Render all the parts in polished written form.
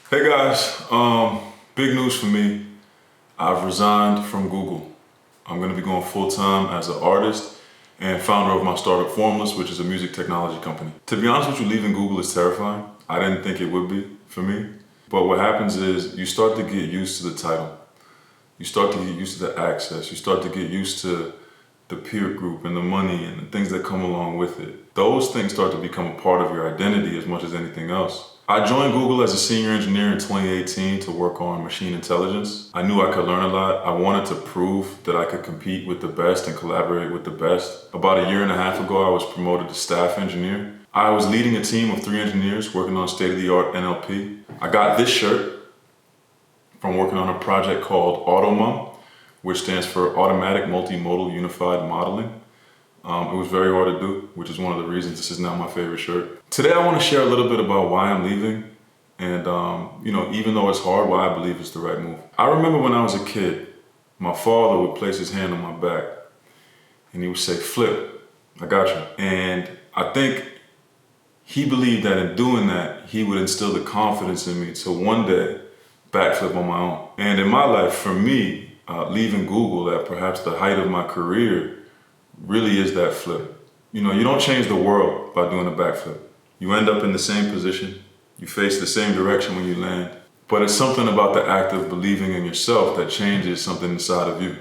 Hey guys, big news for me. I've resigned from Google. I'm going to be going full-time as an artist and founder of my startup Formless, which is a music technology company. To be honest with you, leaving Google is terrifying. I didn't think it would be for me. But what happens is you start to get used to the title. You start to get used to the access. You start to get used to the peer group and the money and the things that come along with it. Those things start to become a part of your identity as much as anything else. I joined Google as a senior engineer in 2018 to work on machine intelligence. I knew I could learn a lot. I wanted to prove that I could compete with the best and collaborate with the best. About a year and a half ago, I was promoted to staff engineer. I was leading a team of 3 engineers working on state-of-the-art NLP. I got this shirt from working on a project called AutoMum, which stands for Automatic Multimodal Unified Modeling. It was very hard to do, which is one of the reasons this is now my favorite shirt. Today I want to share a little bit about why I'm leaving and, even though it's hard, why I believe it's the right move. I remember when I was a kid, my father would place his hand on my back and he would say, "Flip, I got you." And I think he believed that in doing that, he would instill the confidence in me to one day backflip on my own. And in my life, for me, leaving Google at perhaps the height of my career really is that flip. You don't change the world by doing a backflip. You end up in the same position, you face the same direction when you land, but it's something about the act of believing in yourself that changes something inside of you.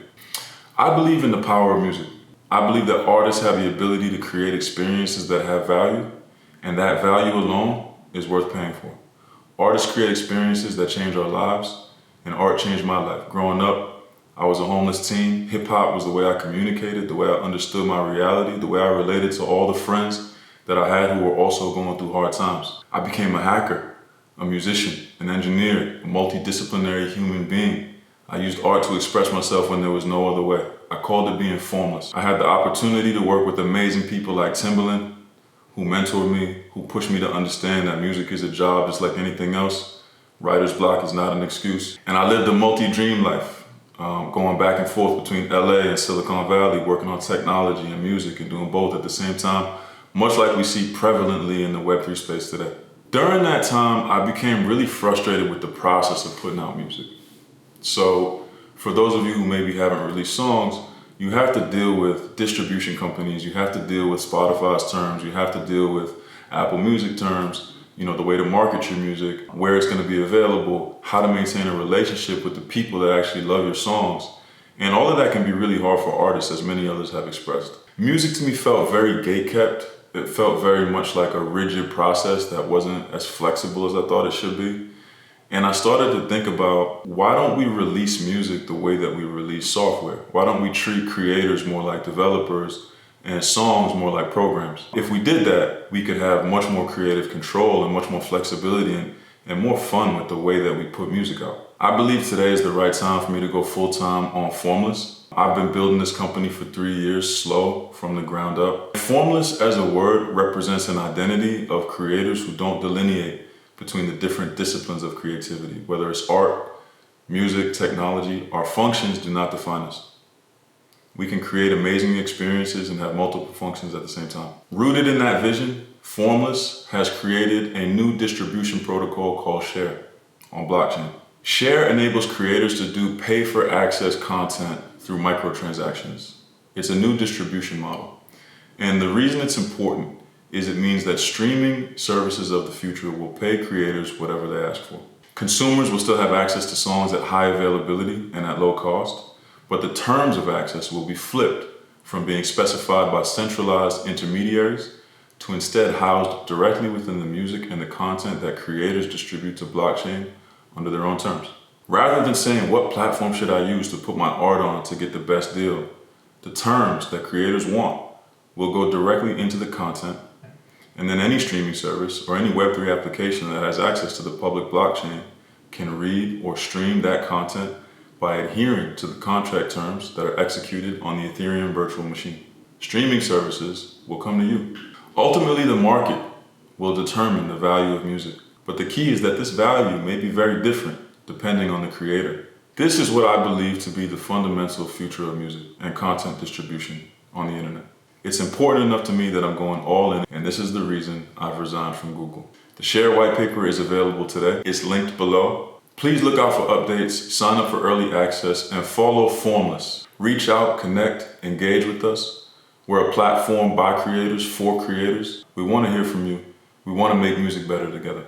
I believe in the power of music. I believe that artists have the ability to create experiences that have value, and that value alone is worth paying for. Artists create experiences that change our lives, and art changed my life. Growing up, I was a homeless teen. Hip hop was the way I communicated, the way I understood my reality, the way I related to all the friends that I had who were also going through hard times. I became a hacker, a musician, an engineer, a multidisciplinary human being. I used art to express myself when there was no other way. I called it being formless. I had the opportunity to work with amazing people like Timbaland, who mentored me, who pushed me to understand that music is a job just like anything else. Writer's block is not an excuse. And I lived a multi-dream life. Going back and forth between LA and Silicon Valley, working on technology and music and doing both at the same time, much like we see prevalently in the Web3 space today. During that time, I became really frustrated with the process of putting out music. So for those of you who maybe haven't released songs, you have to deal with distribution companies, you have to deal with Spotify's terms, you have to deal with Apple Music terms, the way to market your music, where it's going to be available, how to maintain a relationship with the people that actually love your songs. And all of that can be really hard for artists, as many others have expressed. Music to me felt very gate-kept. It felt very much like a rigid process that wasn't as flexible as I thought it should be. And I started to think about, why don't we release music the way that we release software? Why don't we treat creators more like developers and songs more like programs? If we did that, we could have much more creative control and much more flexibility and more fun with the way that we put music out. I believe today is the right time for me to go full-time on Formless. I've been building this company for 3 years, slow, from the ground up. Formless as a word represents an identity of creators who don't delineate between the different disciplines of creativity. Whether it's art, music, technology, our functions do not define us. We can create amazing experiences and have multiple functions at the same time. Rooted in that vision, Formless has created a new distribution protocol called Share on blockchain. Share enables creators to do pay-for-access content through microtransactions. It's a new distribution model. And the reason it's important is it means that streaming services of the future will pay creators whatever they ask for. Consumers will still have access to songs at high availability and at low cost, but the terms of access will be flipped from being specified by centralized intermediaries to instead housed directly within the music and the content that creators distribute to blockchain under their own terms. Rather than saying, what platform should I use to put my art on to get the best deal, the terms that creators want will go directly into the content, and then any streaming service or any Web3 application that has access to the public blockchain can read or stream that content by adhering to the contract terms that are executed on the Ethereum virtual machine. Streaming services will come to you. Ultimately, the market will determine the value of music, but the key is that this value may be very different depending on the creator. This is what I believe to be the fundamental future of music and content distribution on the internet. It's important enough to me that I'm going all in, and this is the reason I've resigned from Google. The Share white paper is available today. It's linked below. Please look out for updates, sign up for early access, and follow Formless. Reach out, connect, engage with us. We're a platform by creators for creators. We want to hear from you. We want to make music better together.